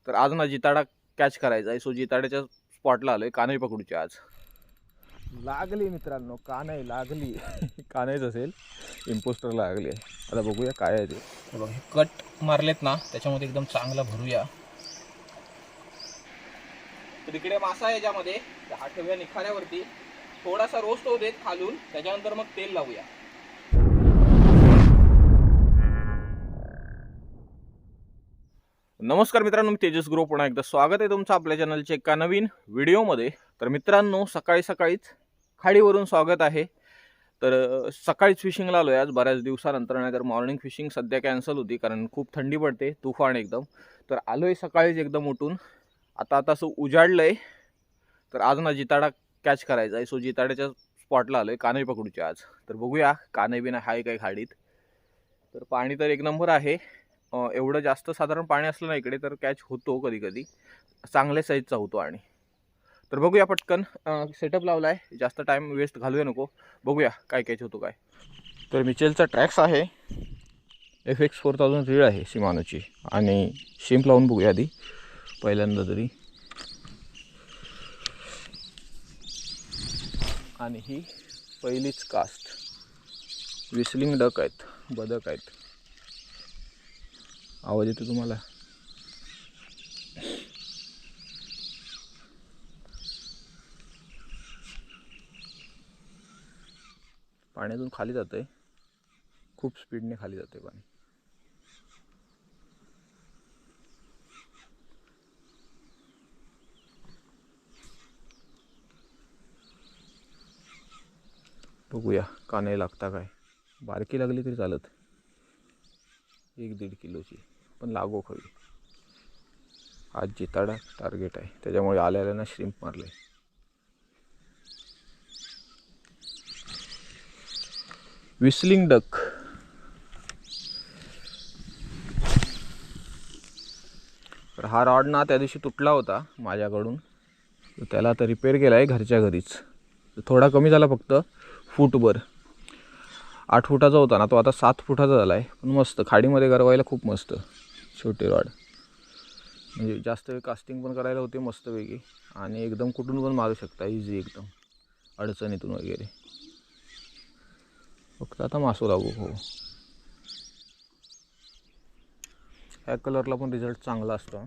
तर आज ना जिताडा कॅच करायचा आहे. सो जिताड्याच्या स्पॉटला आलोय. कानई पकडूची आज लागली मित्रांनो, कानई लागली. कानईच असेल, इम्पोस्टर लागली. आता बघूया काय आहे ते. बघ, कट मारलेत ना, त्याच्यामध्ये एकदम चांगला भरूया. तर इकडे मासा आहे, याच्यामध्ये हा ठेवूया निखाऱ्यावरती. थोडासा रोस्ट होऊ देत खालून, त्याच्यानंतर मग तेल लावूया. नमस्कार मित्रांनो, मी तेजस ग्रो पुन्हा एकदा स्वागत आहे तुमचं आपल्या चॅनलच्या एका नवीन व्हिडिओमध्ये. तर मित्रांनो, सकाळीच खाडीवरून स्वागत आहे. तर सकाळीच फिशिंगला आलोय आज बऱ्याच दिवसानंतर. नाही तर मॉर्निंग फिशिंग सध्या कॅन्सल होती कारण खूप थंडी पडते, तुफान एकदम. तर आलोय सकाळीच एकदम उठून. आता असं उजाडलंय. तर आज ना जिताडा कॅच करायचा आहे. सो जिताड्याच्या स्पॉटला आलोय. कानई पकडूची आज. तर बघूया कानई बिना हाय काय खाडीत. तर पाणी तर एक नंबर आहे. एवढं जास्त साधारण पाणी असलं ना इकडे तर कॅच होतो, कधी कधी चांगल्या साईजचा होतो. आणि तर बघूया, पटकन सेटअप लावलाय, जास्त टाइम वेस्ट घालूया नको. बघूया काय कॅच होतो काय. तर मिचेलचा ट्रॅक्स आहे, FX 4000 रीळ आहे सिमानोची. आणि शिंप लावून बघूया आधी पहिल्यांदा तरी. आणि ही पहिलीच कास्ट. विस्लिंग डक आहेत, बदक आहेत. आवाज येतो तुम्हाला? पाण्यातून खाली जाते, खूप स्पीडने खाली जाते पाणी. बघूया कानई लागता काय. बारकी लागली तरी चालत, 1-1.5 किलोची पण लागो खवी. आज जिताडा टार्गेट आहे, त्याच्यामुळे आल्याला श्रिम्प मारले. Whistling duck. तर हा रॉड ना त्या दिवशी तुटला होता माझ्याकडून, तर त्याला आता रिपेअर केला आहे घरच्या घरीच. थोडा कमी झाला, फक्त फूटभर. 8 फुटाचा होता ना तो, आता 7 फुटाचा झाला आहे. पण मस्त खाडीमध्ये गरवायला खूप मस्त. छोटे रॉड म्हणजे जास्त वेळ कास्टिंग पण करायला होते मस्तपैकी. आणि एकदम कुठून पण मारू शकता इझी, एकदम अडचणीतून वगैरे. फक्त आता मासू लागू. हो, ह्या कलरला पण रिझल्ट चांगला असतो.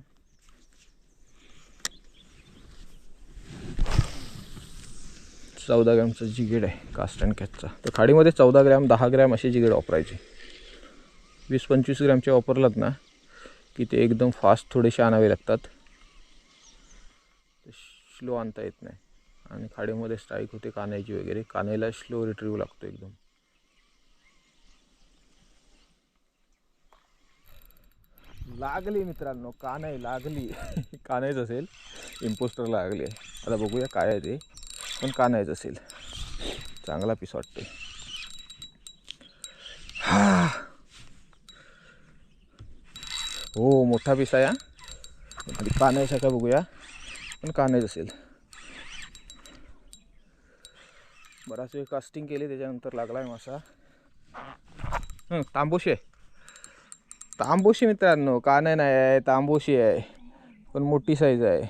चौदा ग्रॅमचा जिगेड आहे कास्ट अँड कॅचचा. तर खाडीमध्ये 14 ग्रॅम 10 ग्रॅम असे जिगेड वापरायचे. 20-25 ग्रॅमचे वापरलात ना की ते एकदम फास्ट थोडेसे आणावे लागतात, स्लो आणता येत नाही. आणि खाडीमध्ये स्ट्राईक होते कानायची वगैरे. कानायला स्लो रिट्रीव्ह लागतो एकदम. लागली मित्रांनो, कानई लागली. कानईच असेल, इम्पोस्टर लागली आहे. आता बघूया काय आहे ते, पण कानईच असेल. चांगला पीस वाटते. हो, मोठा पीस आहे. कानईचा का बघूया, पण कानईच असेल. बराच वेळ कास्टिंग केली, त्याच्यानंतर लागला आहे मासा. तांबोशी आहे. तांबोशी मित्रांनो, कानई नाही आहे, तांबोशी आहे, पण मोठी साईज आहे.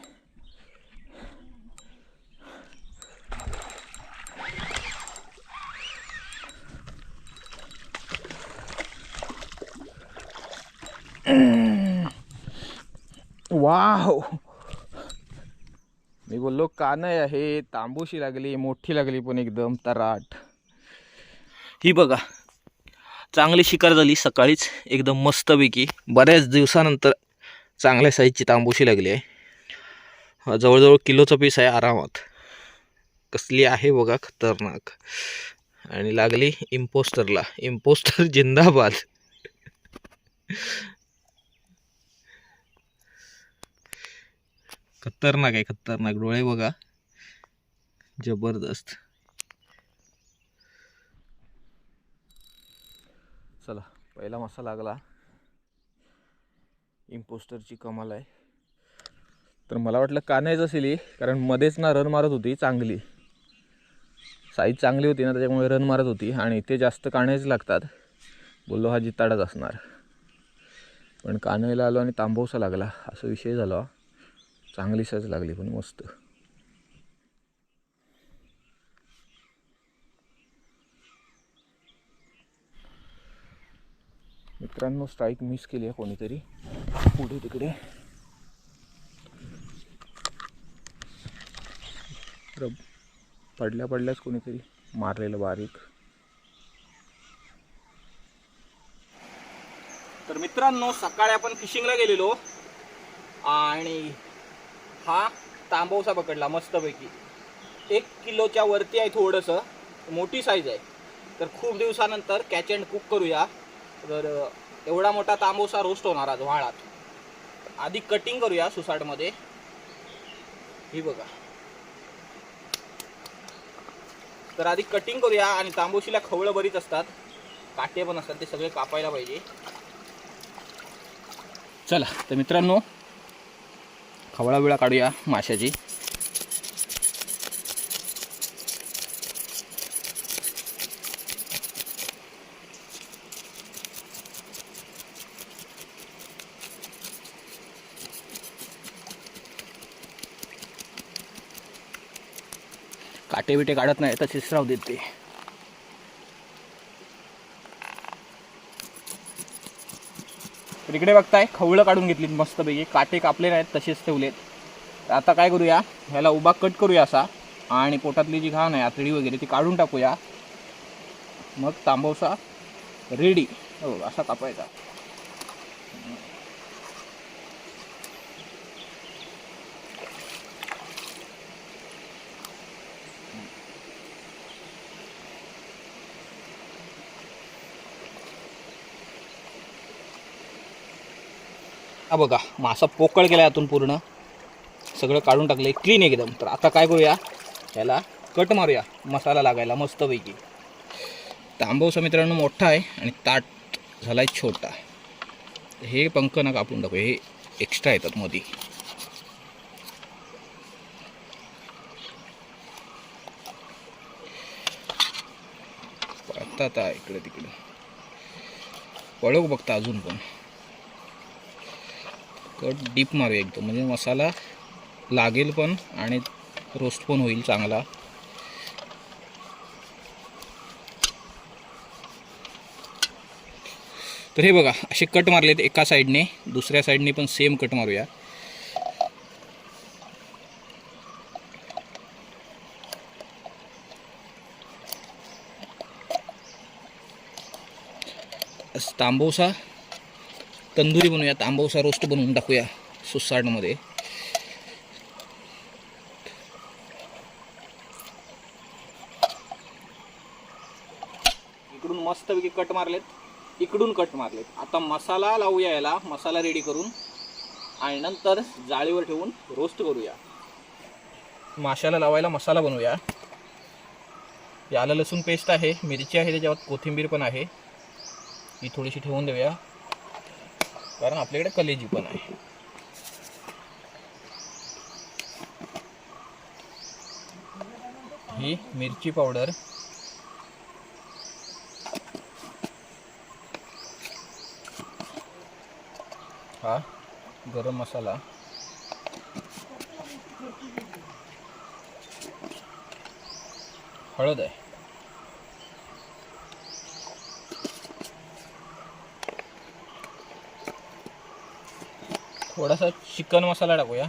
वाव, मी बोललो कानई आहे, तांबोशी लागली, मोठी लागली पण एकदम तराट. ही बघा, चांगली शिकार झाली सकाळीच एकदम मस्तपैकी. बऱ्याच दिवसानंतर चांगल्या साईजची तांबोशी लागली आहे. जवळजवळ किलोचा पीस आहे आरामात. कसली आहे बघा, खतरनाक. आणि लागली इम्पोस्टरला. इम्पोस्टर जिंदाबाद. खतरनाक आहे, खतरनाक. डोळे बघा, जबरदस्त. चला, पहिला मासा लागला. इम्पोस्टरची कमाल आहे. तर मला वाटलं कानायच असेल, कारण मध्येच ना रन मारत होती चांगली. साईज चांगली होती ना, त्याच्यामुळे रन मारत होती. आणि ते जास्त कानायच लागतात. बोललो हा जिताडाच असणार, पण कानवेला आलो आणि तांबवसा लागला असा विषय झाला. चांगली साईज लागली पण मस्त. मित्रांनो स्ट्राईक मिस केली आहे कोणीतरी पुढे तिकडे. पडल्याच कोणीतरी मारलेलं बारीक. तर मित्रांनो सकाळी आपण फिशिंगला गेलेलो आणि हा तांबवसा पकडला मस्तपैकी. 1 किलोच्या वरती आहे, थोडंसं मोठी साईज आहे. तर खूप दिवसानंतर कॅच अँड कुक करूया. तर एवढा मोठा तांबवसा रोस्ट होणार आज व्हाळात. आधी कटिंग करूया सुसाटमध्ये. ही बघा. तर आधी कटिंग करूया आणि तांबवशीला खवळं बरीच असतात, काटे पण असतात, ते सगळे कापायला पाहिजे. चला तर मित्रांनो खवळा बिळा काढूया माशाची. काटे बिटे काढत नाही, तसेच राहू देत ते. तर इकडे बघताय खवळं काढून घेतलीत मस्तपैकी, काटे कापले नाहीत तसेच ठेवलेत. आता काय करूया, ह्याला उभा कट करूया असा आणि पोटातली जी घाण आहे आतडी वगैरे ती काढून टाकूया. मग तांबवसा रेडी. हो असा कापायचा. हा बघा मासा पोकळ केला आतून, पूर्ण सगळं काढून टाकलं क्लीन एकदम. तर आता काय करूया, याला कट मारूया मसाला लागायला मस्तपैकी. तांबवसा मित्रांनो मोठा आहे आणि ताट झालाय छोटा. हे पंख ना कापून टाकूया, हे एक्स्ट्रा येतात मध्ये. आता इकडे तिकडे पळक बघता अजून पण. कट डीप मारूया एकदम, म्हणजे मसाला लागेल पण आणि रोस्ट पण होईल चांगला. तर हे बघा असे कट मारलेत एका साईडने, दुसऱ्या साईडने पण सेम कट मारूया. तांबवसा तंदुरी बनवूया, तांबवसा रोस्ट बनवून टाकूया सुसाटमध्ये. इकडून मस्तपैकी कट मारलेत, इकडून कट मारलेत. आता मसाला लावूया याला, मसाला रेडी करून आणि नंतर जाळीवर ठेवून रोस्ट करूया. माशाला लावायला मसाला बनवूया. आलं लसूण पेस्ट आहे, मिरची आहे, त्याच्यावर कोथिंबीर पण आहे. ही थोडीशी ठेवून देऊया कारण आपल्याकडे कलेजी पण आहे. ही मिरची पावडर, हा गरम मसाला, हळद आहे, थोडासा चिकन मसाला टाकूया.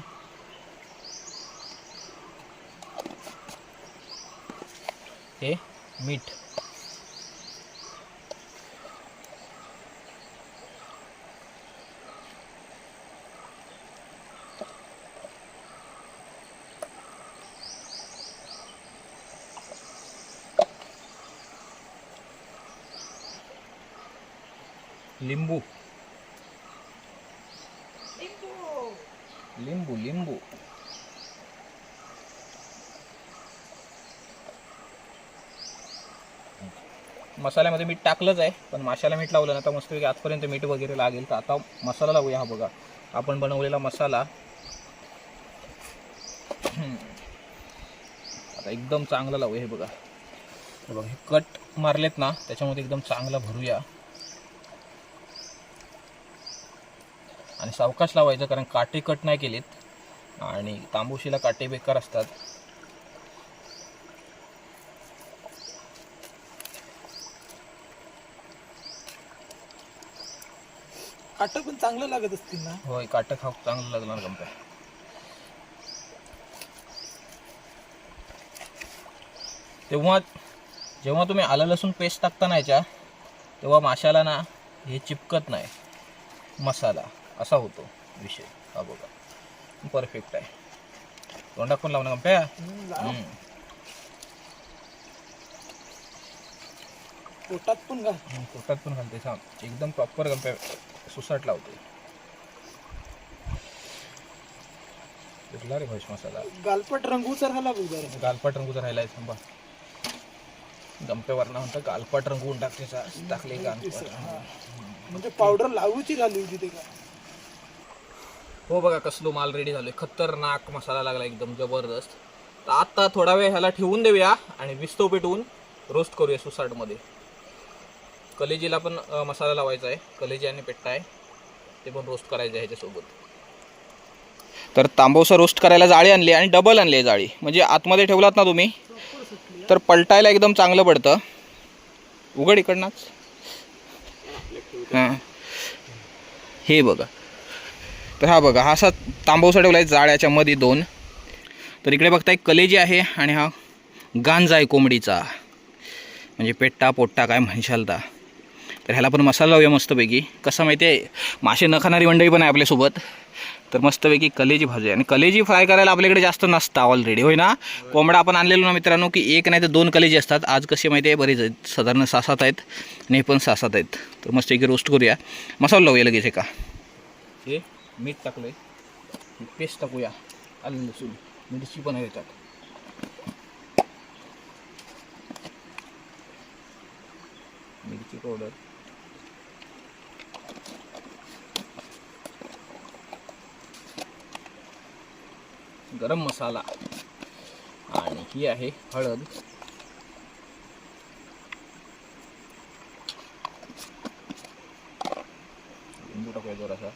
हे मीठ, लिंबू लिंबू लिंबू मसाल्यामध्ये मीठ टाकलंच आहे, पण माशाला मीठ लावलं ना तर मस्तपैकी आजपर्यंत मीठ वगैरे लागेल. तर आता मसाला लावूया. हा बघा आपण बनवलेला मसाला आता एकदम चांगला लावूया. हे बघा, हे बघा, हे कट मारलेत ना त्याच्यामध्ये एकदम चांगला भरूया. आणि सावकाश लावायचं, कारण काटे कट नाही केलेत आणि तांबूशीला काटे बेकार असतात. काटं पण चांगलं लागत असतील ना. होय, काटं खाऊ चांगलं लागणार गंप्या. जेव्हा तुम्ही आलं लसूण पेस्ट टाकता ना याच्या, तेव्हा माशाला ना हे चिपकत नाही मसाला, असा होतो विषय. हा बघा परफेक्ट आहे. तोंडात पण लावणं गंप्या. पोटात पण घाल. पोटात पण घालते सांग, एकदम प्रॉपर गंप्या सुसाट लावते. रे भाई मसाला गालपट रंगूचा राहिला बघ. गालपाट रंगूचा राहिला आहे थांबा. गंप्यावरनं म्हणतं गालपाट रंगवून टाकले म्हणजे पावडर लावूची घालू तिथे का. हो बघा कसलो माल रेडी झालोय. खतरनाक मसाला लागला एकदम जबरदस्त. तर आता थोडा वेळ ह्याला ठेवून देऊया आणि विस्तव पेटवून रोस्ट करूया सुसाटमध्ये. कलेजीला पण मसाला लावायचा आहे. कलेजी आणि पेट्टा आहे ते पण रोस्ट करायचं आहे ह्याच्यासोबत. तर तांबवसा रोस्ट करायला जाळी आणली आणि डबल आणली आहे जाळी, म्हणजे आतमध्ये ठेवलात ना तुम्ही तर पलटायला एकदम चांगलं पडतं. उघड इकडनंच. हां हे बघा. तर हा बघा, हा असा तांबवसा ठेवला आहे जाळ्याच्या मध्ये 2. तर इकडे बघताय कलेजी आहे आणि हा गांजा आहे कोंबडीचा, म्हणजे पेट्टा पोट्टा काय म्हणशाल ता. तर ह्याला पण मसाला लावूया मस्तपैकी. कसं माहिती आहे, मासे न खाणारी मंडळी पण आहे आपल्यासोबत, तर मस्तपैकी कलेजी भाजूया. आणि कलेजी फ्राय करायला आपल्याकडे जास्त नसतं ऑलरेडी, होय ना. कोंबडा आपण आणलेलो ना मित्रांनो की 1 नाही तर 2 कलेजी असतात. आज कशी माहिती आहे बरेच आहेत, साधारण 6-7 आहेत आणि हे पण 6-7 आहेत. तर मस्तपैकी रोस्ट करूया. मसाला लावूया लगेच एका. हे मीठ टाकलंय, पेस्ट टाकूया. आलं लसूण मिरची पण आहे त्यात. मिरची पावडर, गरम मसाला आणि ही आहे हळद. लिंबू टाकूया जरासा.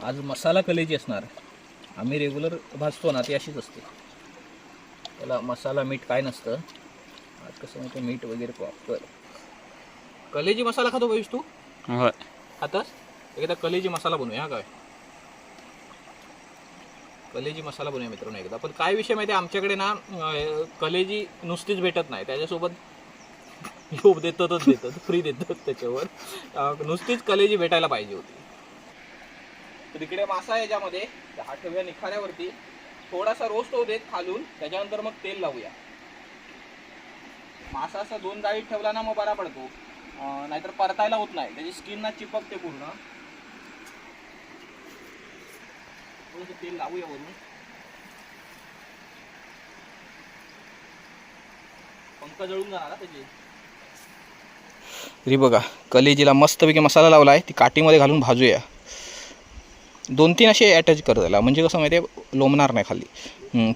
आज मसाला कलेजी असणार. आम्ही रेग्युलर भाजतो ना ती अशीच असते, त्याला मसाला मीठ काय नसतं. आज कसं माहिती मीठ वगैरे प्रॉपर. कलेजी मसाला खातो भाईश तू? होय आताच एकदा कलेजी मसाला बनवूया. काय कलेजी मसाला बनवूया मित्रांनो एकदा. पण काय विषय माहिती आहे, आमच्याकडे ना कलेजी नुसतीच भेटत नाही, त्याच्यासोबत लोभ देतात फ्री देतात त्याच्यावर. नुसतीच कलेजी भेटायला पाहिजे होती. तर इकडे मासा आहे याच्यामध्ये, हा ठेवूया निखाऱ्यावरती. थोडासा रोस्ट होऊ देत खालून, त्याच्यानंतर मग तेल लावूया. मासा असा 2 जाळीत ठेवला ना मग बरा पडतो, नाहीतर परतायला होत नाही, त्याची स्किन ना चिपकते पूर्ण. थोडंसं तेल लावूया वरून. पंख जळून जाणार त्याची. तरी बघा कलेजीला मस्तपैकी मसाला लावला आहे, ती काठीमध्ये घालून भाजूया. 2-3 असे अटॅच कर त्याला, म्हणजे कसं माहिती आहे लोंबणार नाही खाली.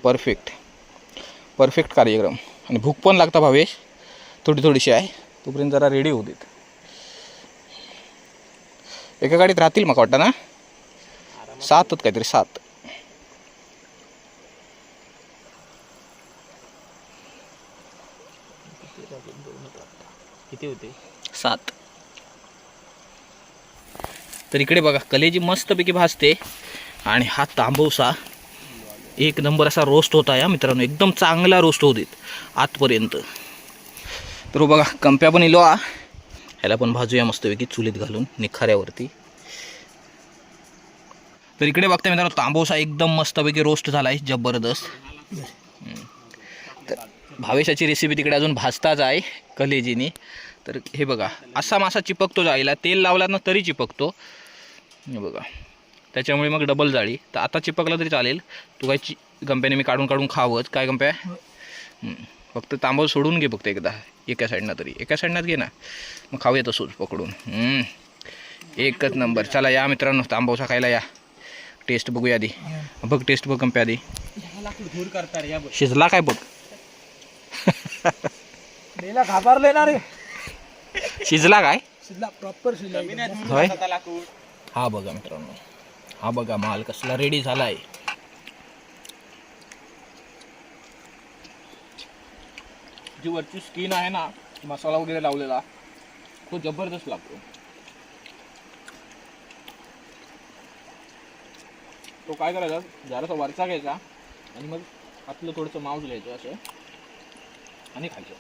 परफेक्ट कार्यक्रम. आणि भूक पण लागता भावेश, थोडीशी आहे. तोपर्यंत जरा रेडी होऊ देत. एका गाडीत राहतील मग वाटतं ना 7 काहीतरी 7. किती होते 7. तर इकडे बघा कलेजी मस्तपैकी भाजते आणि हा तांबवसा 1 नंबर असा रोस्ट होता या मित्रांनो. एकदम चांगला रोस्ट होऊ देत आतपर्यंत. तर बघा कंप्या पण इलो, ह्याला पण भाजूया मस्तपैकी चुलीत घालून निखाऱ्यावरती. तर इकडे बघता मित्रांनो तांबवसा एकदम मस्तपैकी रोस्ट झाला आहे जबरदस्त. तर भावेशाची रेसिपी तिकडे अजून भाजताच आहे कलेजीने. तर हे बघा असा मासा चिपकतो जाळीला, तेल लावला ना तरी चिपकतो. हे बघा त्याच्यामुळे मग डबल जाळी. तर आता चिपकला तरी चालेल. तू काय गंप्याने मी काढून खावंच काय गंप्या. फक्त तांबव सोडून घे फक्त एकदा, एका साईडनं तरी. एका साईडनं घे ना, मग खाऊया तसंच पकडून. एकच नंबर. चला या मित्रांनो तांबवसा खायला या. टेस्ट बघूया आधी. बघ टेस्ट बघ गंप्या आधी. शिजला काय बघ. मेला घाबरले ना रे. शिजला काय? शिजला प्रॉपर शिजला. होय? हा बघा मित्रांनो, हा बघा माल कसला रेडी झालाय. जी वरची स्किन आहे ना, मसाला वगैरे लावलेला तो जबरदस्त लागतो. तो काय करायचा, जरासा वरचा घ्यायचा आणि मग आपलं थोडंसं मांस घ्यायचं असं आणि खायचं.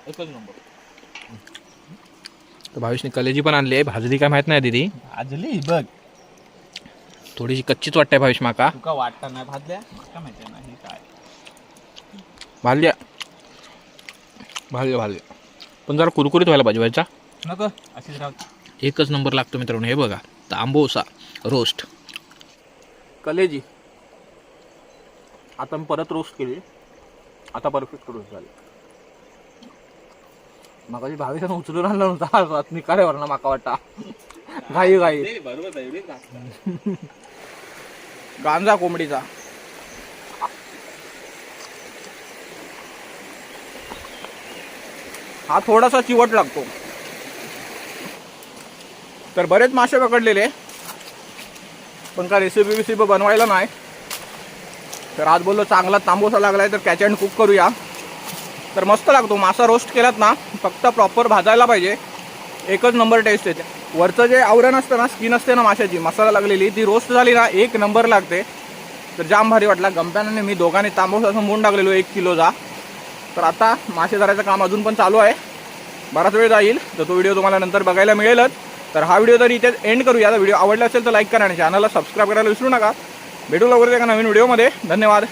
एकच नंबर. तर भावेशने कलेजी पण आणली आहे. भाजली काय माहित नाही दीदी. भाजली बघ. थोडीशी कच्चीच वाटते भावेश माका. तुका वाटतं नाही भाजल्या का माहिती नाही काय. भाजल्या भाजल्या पण जरा कुरकुरीत व्हायला पाहिजे व्हायचा. नको अशीच राहू. एकच नंबर लागतो मित्रांनो. हे बघा तांबोसा रोस्ट कलेजी. आता मी परत रोस्ट केली. आता परफेक्ट रोस्ट झाली. मागाची भावेशानं उचलून आणला नव्हता निकाड्यावर ना माका वाटा घाई घाई. बरोबर गांजा कोंबडीचा. हा थोडासा चिवट लागतो. तर बरेच मासे पकडलेले पण का रेसिपी बनवायला नाही. तर आज बोललो चांगला तांबोसा लागलाय तर कॅच अँड कुक करूया. तर मस्त लागतो मासा. रोस्ट केलात ना फक्त प्रॉपर भाजायला पाहिजे. एकच नंबर टेस्ट येते. वरचं जे आवरण असतं ना, स्किन असते ना माशाची मसाला लागलेली, ती रोस्ट झाली ना एक नंबर लागते. तर जाम भारी वाटला. गंप्याने मी दोघांनी तांबोसा संपवून टाकलेलो 1 किलोचा. तर आता मासे धरायचं काम अजून पण चालू आहे. बराच वेळ जाईल तर तो व्हिडिओ तुम्हाला नंतर बघायला मिळेलच. तर हा व्हिडिओ तरी इथे एंड करूया. व्हिडिओ आवडला असेल तर लाईक करा आणि चॅनलला सबस्क्राईब करायला विसरू नका. भेटू लवकरच एका नवीन व्हिडिओमध्ये. धन्यवाद.